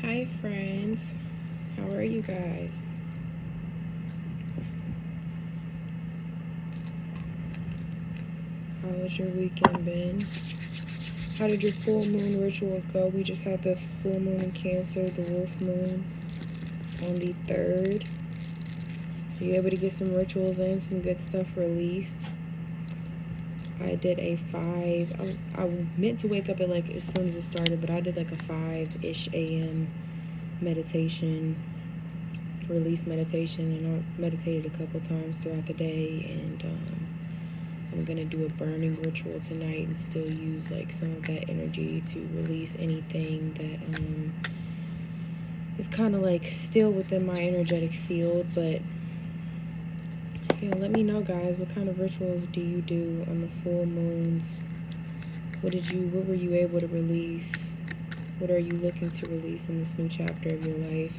Hi, friends. How are you guys? How has your weekend been? How did your full moon rituals go? We just had the full moon in Cancer, the wolf moon on the 3rd. Were you able to get some rituals in, some good stuff released? I did a 5. I meant to wake up at as soon as it started, but I did a 5-ish a.m. meditation, release meditation, and I meditated a couple times throughout the day, and I'm gonna do a burning ritual tonight and still use some of that energy to release anything that is kind of still within my energetic field. But let me know, guys, what kind of rituals do you do on the full moons? What were you able to release? What are you looking to release in this new chapter of your life?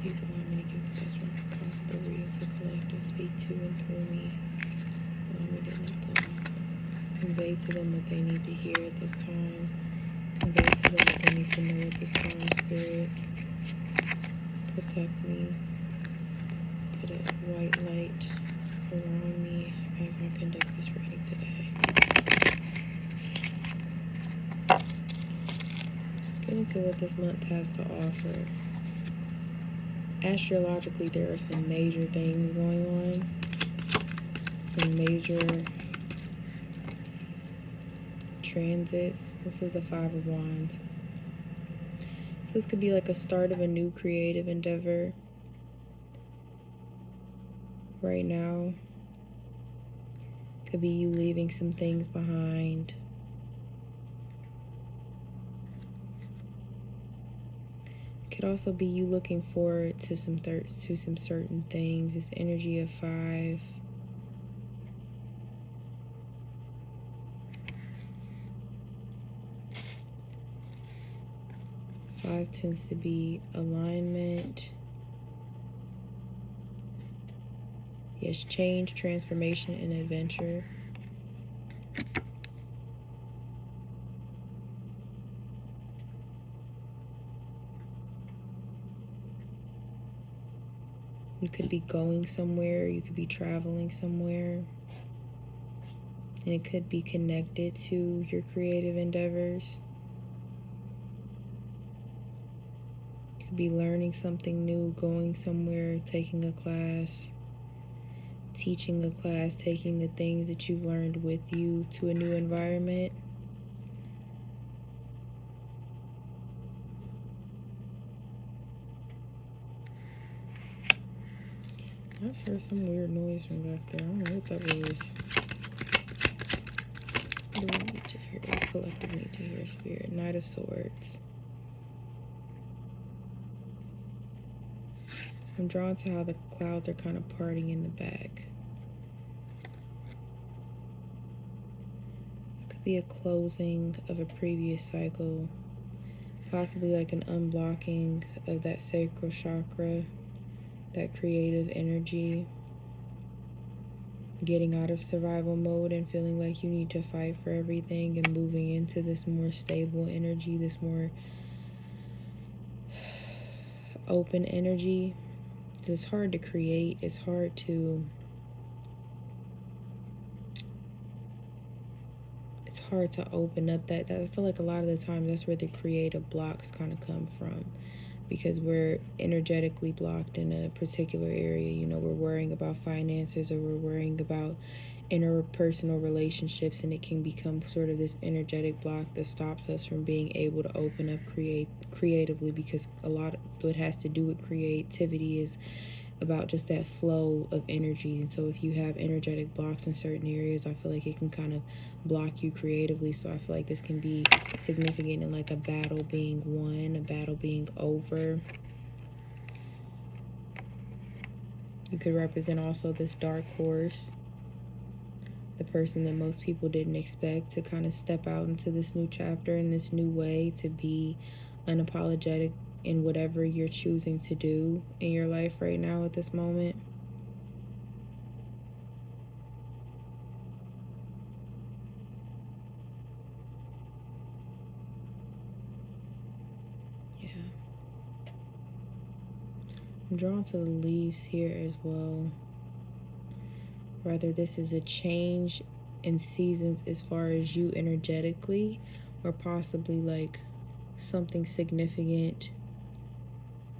Please allow me to give the best possible reading to collect and speak to and through me. Allow me to let them convey to them what they need to hear at this time. Convey to them what they need to know at this time, Spirit. Protect me. Put a white light around me as I conduct this reading today. Let's get into what this month has to offer. Astrologically, there are some major things going on. Some major transits. This is the 5 of Wands. So this could be a start of a new creative endeavor right now. Could be you leaving some things behind. Could also be you looking forward to some certain things. This energy of 5. Five tends to be alignment. Yes, change, transformation, and adventure. You could be going somewhere, you could be traveling somewhere, and it could be connected to your creative endeavors. You could be learning something new, going somewhere, taking a class, teaching a class, taking the things that you've learned with you to a new environment. I heard some weird noise from back there. I don't know what that was. What do we need to hear? This collective need to hear, Spirit. Knight of Swords. I'm drawn to how the clouds are kind of parting in the back. This could be a closing of a previous cycle. Possibly an unblocking of that sacral chakra, that creative energy. Getting out of survival mode and feeling like you need to fight for everything and moving into this more stable energy, this more open energy. It's hard to create. It's hard to open up that I feel like a lot of the times that's where the creative blocks kind of come from, because we're energetically blocked in a particular area. We're worrying about finances, or we're worrying about interpersonal relationships, and it can become sort of this energetic block that stops us from being able to open up creatively, because a lot of what has to do with creativity is about just that flow of energy. And so if you have energetic blocks in certain areas, I feel like it can kind of block you creatively. So I feel like this can be significant in a battle being won, a battle being over. You could represent also this dark horse, the person that most people didn't expect to kind of step out into this new chapter in this new way, to be unapologetic in whatever you're choosing to do in your life right now at this moment. I'm drawn to the leaves here as well. Whether this is a change in seasons as far as you energetically, or possibly like something significant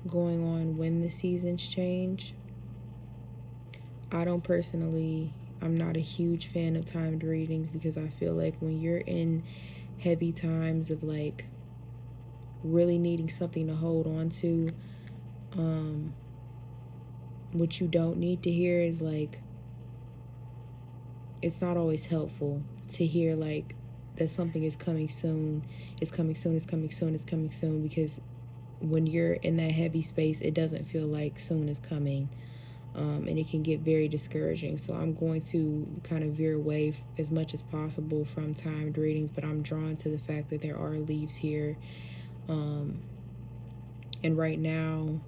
going on when the seasons change. I don't personally, I'm not a huge fan of timed readings because I feel like when you're in heavy times of like really needing something to hold on to, what you don't need to hear is like, it's not always helpful to hear like that something is coming soon, it's coming soon, it's coming soon, it's coming soon, because when you're in that heavy space, it doesn't feel like soon is coming. And it can get very discouraging. So I'm going to kind of veer away as much as possible from timed readings, but I'm drawn to the fact that there are leaves here. And right now,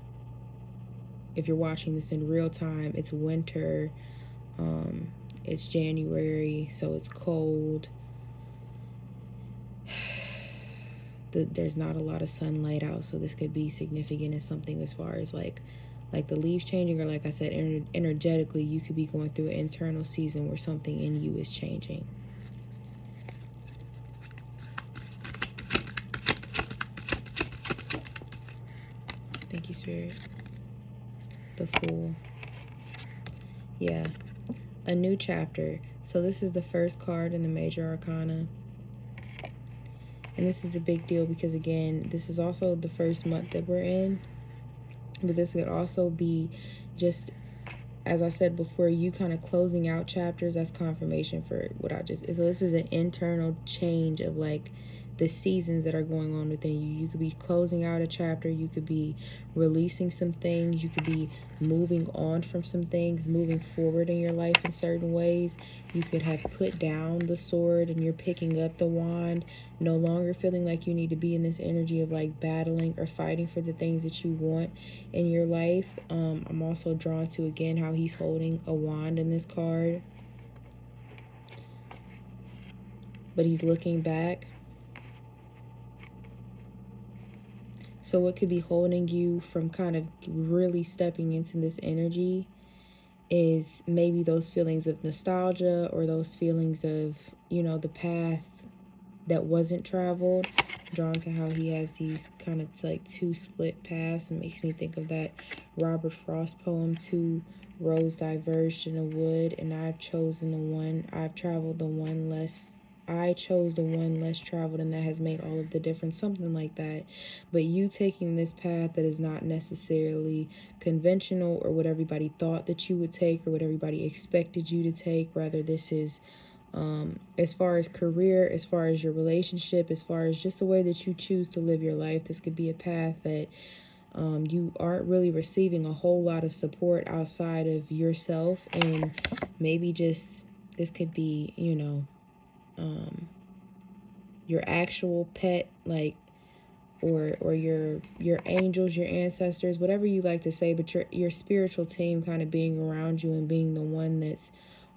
if you're watching this in real time, it's winter. It's January, so it's cold. There's not a lot of sunlight out, so this could be significant in something as far as like the leaves changing, or like I said, energetically, you could be going through an internal season where something in you is changing. Thank you, Spirit. The Fool. Yeah, a new chapter. So this is the first card in the Major Arcana. And this is a big deal because, again, this is also the first month that we're in. But this could also be just, as I said before, you kind of closing out chapters. That's confirmation for what I just... So this is an internal change of like the seasons that are going on within you. You could be closing out a chapter. You could be releasing some things. You could be moving on from some things, moving forward in your life in certain ways. You could have put down the sword and you're picking up the wand, no longer feeling like you need to be in this energy of like battling or fighting for the things that you want in your life. I'm also drawn to, again, how he's holding a wand in this card, but he's looking back. So what could be holding you from kind of really stepping into this energy is maybe those feelings of nostalgia, or those feelings of, you know, the path that wasn't traveled. Drawn to how he has these kind of like two split paths. It makes me think of that Robert Frost poem, Two Roads Diverged in a Wood, and I've chose the one less traveled, and that has made all of the difference, something like that. But you taking this path that is not necessarily conventional, or what everybody thought that you would take, or what everybody expected you to take. Rather, this is as far as career, as far as your relationship, as far as just the way that you choose to live your life. This could be a path that you aren't really receiving a whole lot of support outside of yourself, and maybe just this could be, you know, your actual pet, like, or your angels, your ancestors, whatever you like to say, but your spiritual team kind of being around you and being the one that's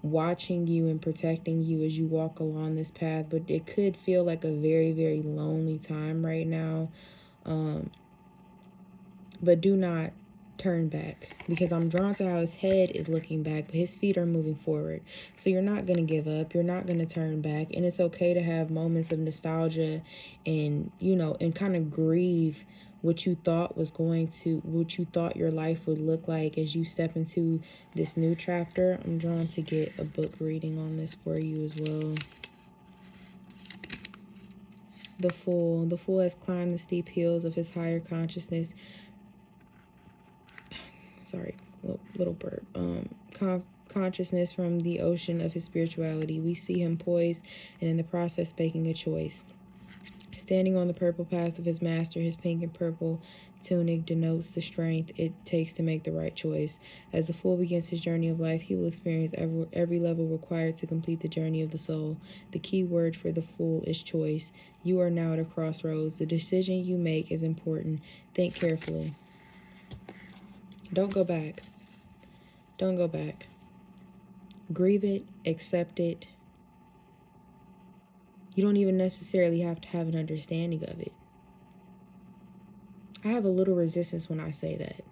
watching you and protecting you as you walk along this path. But it could feel like a very, very lonely time right now. But do not turn back, because I'm drawn to how his head is looking back, but his feet are moving forward. So you're not going to give up. You're not going to turn back. And it's okay to have moments of nostalgia and, you know, and kind of grieve what you thought your life would look like as you step into this new chapter. I'm drawn to get a book reading on this for you as well. The Fool. The Fool has climbed the steep hills of his higher consciousness. Sorry, little burp. Consciousness from the ocean of his spirituality. We see him poised and in the process making a choice. Standing on the purple path of his master, his pink and purple tunic denotes the strength it takes to make the right choice. As the Fool begins his journey of life, he will experience every level required to complete the journey of the soul. The key word for the Fool is choice. You are now at a crossroads. The decision you make is important. Think carefully. Don't go back. Don't go back. Grieve it, accept it. You don't even necessarily have to have an understanding of it. I have a little resistance when I say that.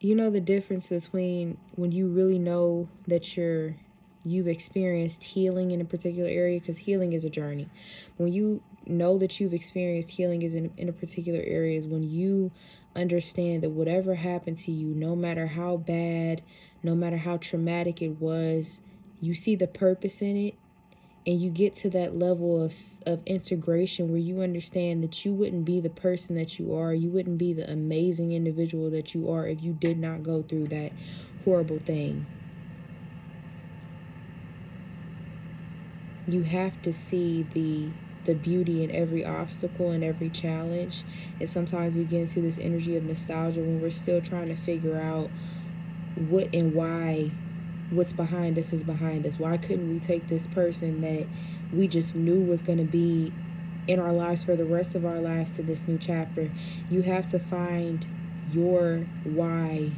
you know the difference between when you really know that you've experienced healing in a particular area, because healing is a journey. When you know that you've experienced healing is in a particular area is when you understand that whatever happened to you, no matter how bad, no matter how traumatic it was, you see the purpose in it, and you get to that level of integration where you understand that you wouldn't be the person that you are, you wouldn't be the amazing individual that you are if you did not go through that horrible thing. You have to see the beauty in every obstacle and every challenge. And sometimes we get into this energy of nostalgia when we're still trying to figure out what and why what's behind us is behind us. Why couldn't we take this person that we just knew was going to be in our lives for the rest of our lives to this new chapter? You have to find your why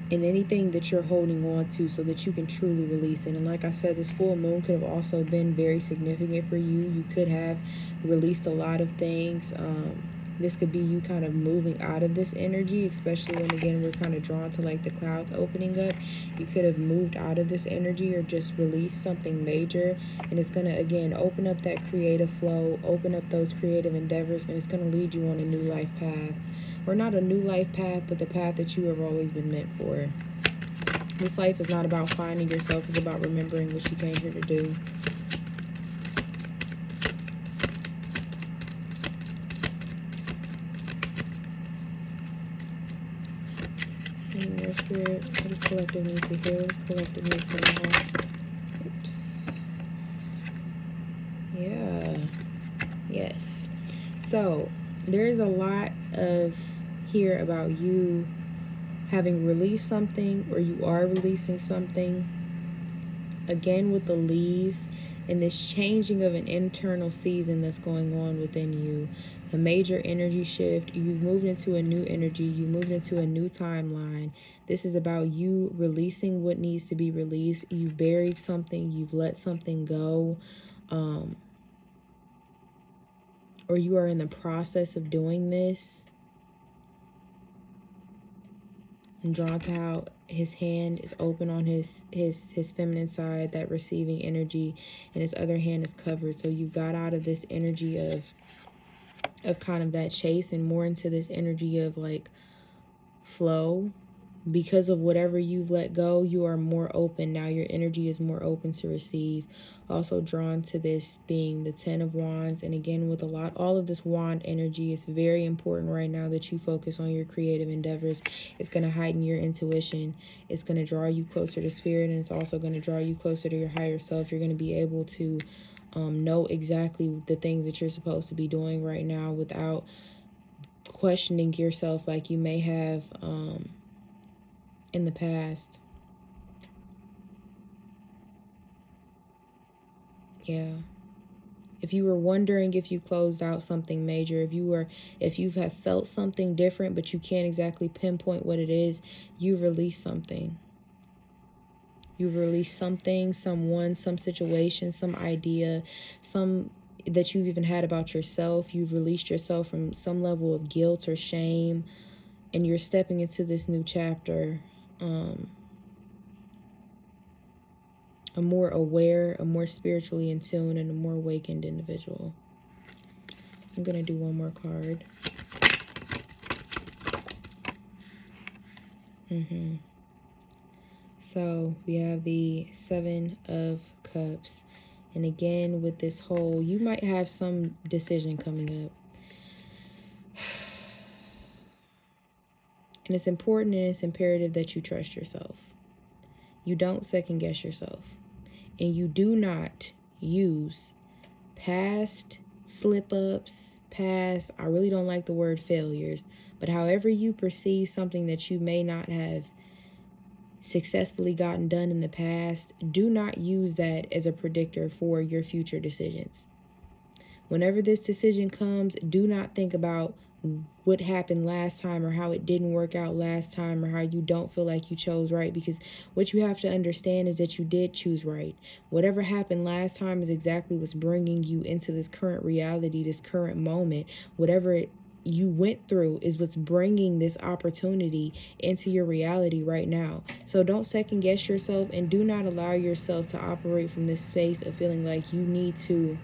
in anything that you're holding on to so that you can truly release it. And like I said, this full moon could have also been very significant for you. You could have released a lot of things. This could be you kind of moving out of this energy, especially when, again, we're kind of drawn to like the clouds opening up. You could have moved out of this energy or just released something major, and it's going to, again, open up that creative flow, open up those creative endeavors, and it's going to lead you on a new life path. Or not a new life path, but the path that you have always been meant for. This life is not about finding yourself, it's about remembering what you came here to do. More spirit, what is collective needs to heal, collective needs to know. Oops. Yeah. Yes. So, there is a lot of here about you having released something, or you are releasing something. Again, with the leaves and this changing of an internal season that's going on within you, a major energy shift. You've moved into a new energy, you moved into a new timeline. This is about you releasing what needs to be released. You've buried something, you've let something go, or you are in the process of doing this. I'm drawn to how his hand is open on his feminine side, that receiving energy, and his other hand is covered. So you got out of this energy of kind of that chase and more into this energy of like flow. Because of whatever you've let go, you are more open now. Your energy is more open to receive. Also drawn to this being the 10 of Wands. And again, with all of this wand energy, it's very important right now that you focus on your creative endeavors. It's going to heighten your intuition. It's going to draw you closer to spirit. And it's also going to draw you closer to your higher self. You're going to be able to know exactly the things that you're supposed to be doing right now without questioning yourself like you may have in the past. Yeah. If you were wondering if you closed out something major, if you have felt something different but you can't exactly pinpoint what it is, you've released something. You've released something, someone, some situation, some idea, some that you've even had about yourself. You've released yourself from some level of guilt or shame, and you're stepping into this new chapter. A more aware, a more spiritually in tune, and a more awakened individual. I'm going to do one more card. So we have the 7 of Cups. And again, with this whole, you might have some decision coming up. And it's important and it's imperative that you trust yourself. You don't second guess yourself. And you do not use past slip-ups, I really don't like the word failures, but however you perceive something that you may not have successfully gotten done in the past, do not use that as a predictor for your future decisions. Whenever this decision comes, do not think about what happened last time or how it didn't work out last time or how you don't feel like you chose right, because what you have to understand is that you did choose right. Whatever happened last time is exactly what's bringing you into this current reality, this current moment. Whatever you went through is what's bringing this opportunity into your reality right now. So don't second guess yourself, and do not allow yourself to operate from this space of feeling like you need to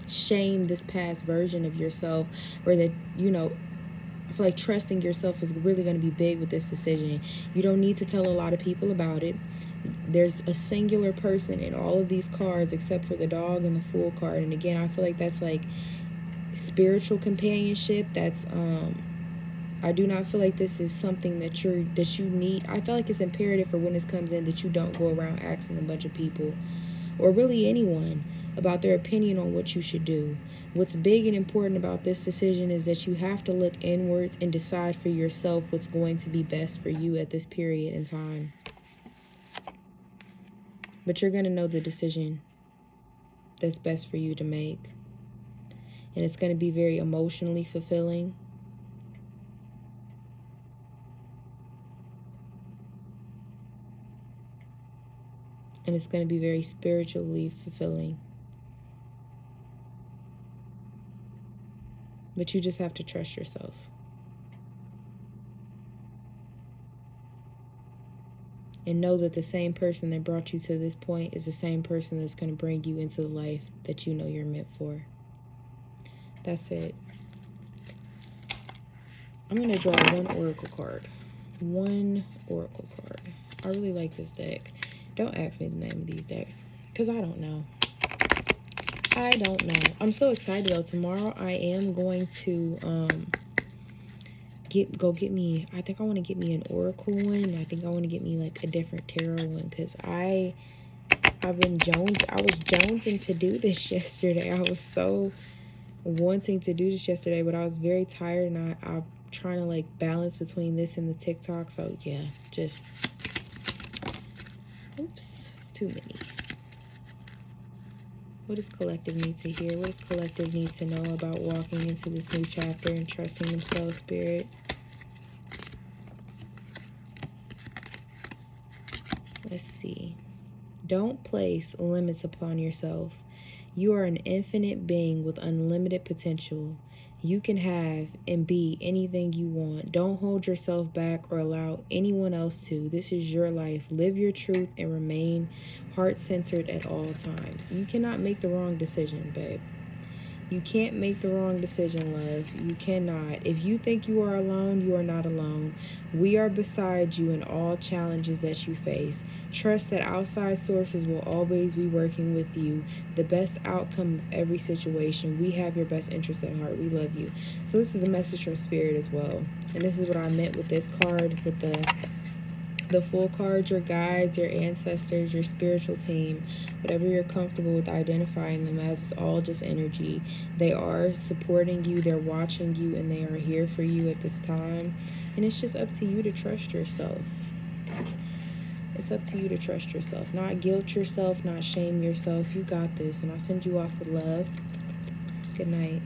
shame this past version of yourself, or that, I feel like trusting yourself is really going to be big with this decision. You don't need to tell a lot of people about it. There's a singular person in all of these cards except for the dog and the Fool card. And again, I feel like that's like spiritual companionship. That's I do not feel like this is something that you need. I feel like it's imperative for when this comes in that you don't go around asking a bunch of people, or really anyone, about their opinion on what you should do. What's big and important about this decision is that you have to look inwards and decide for yourself what's going to be best for you at this period in time. But you're going to know the decision that's best for you to make. And it's going to be very emotionally fulfilling. And it's going to be very spiritually fulfilling. But you just have to trust yourself. And know that the same person that brought you to this point is the same person that's going to bring you into the life that you know you're meant for. That's it. I'm going to draw one oracle card. One oracle card. I really like this deck. Don't ask me the name of these decks, because I don't know. I don't know. I'm so excited though. Tomorrow I am going to get me, I think I want to get me an oracle one. I think I want to get me like a different tarot one, because I was jonesing to do this yesterday. I was so wanting to do this yesterday, but I was very tired, and I'm trying to like balance between this and the TikTok. So yeah, just oops, it's too many. What does collective need to hear? What does collective need to know about walking into this new chapter and trusting themselves, Spirit? Let's see. Don't place limits upon yourself. You are an infinite being with unlimited potential. You can have and be anything you want. Don't hold yourself back or allow anyone else to. This is your life. Live your truth and remain heart-centered at all times. You cannot make the wrong decision, babe. You can't make the wrong decision, love. You cannot. If you think you are alone, you are not alone. We are beside you in all challenges that you face. Trust that outside sources will always be working with you. The best outcome of every situation. We have your best interest at heart. We love you. So this is a message from Spirit as well. And this is what I meant with this card, with the Fool card, your guides, your ancestors, your spiritual team, whatever you're comfortable with identifying them as, it's all just energy. They are supporting you, they're watching you, and they are here for you at this time. And it's just up to you to trust yourself. It's up to you to trust yourself. Not guilt yourself, not shame yourself. You got this. And I'll send you off with love. Good night.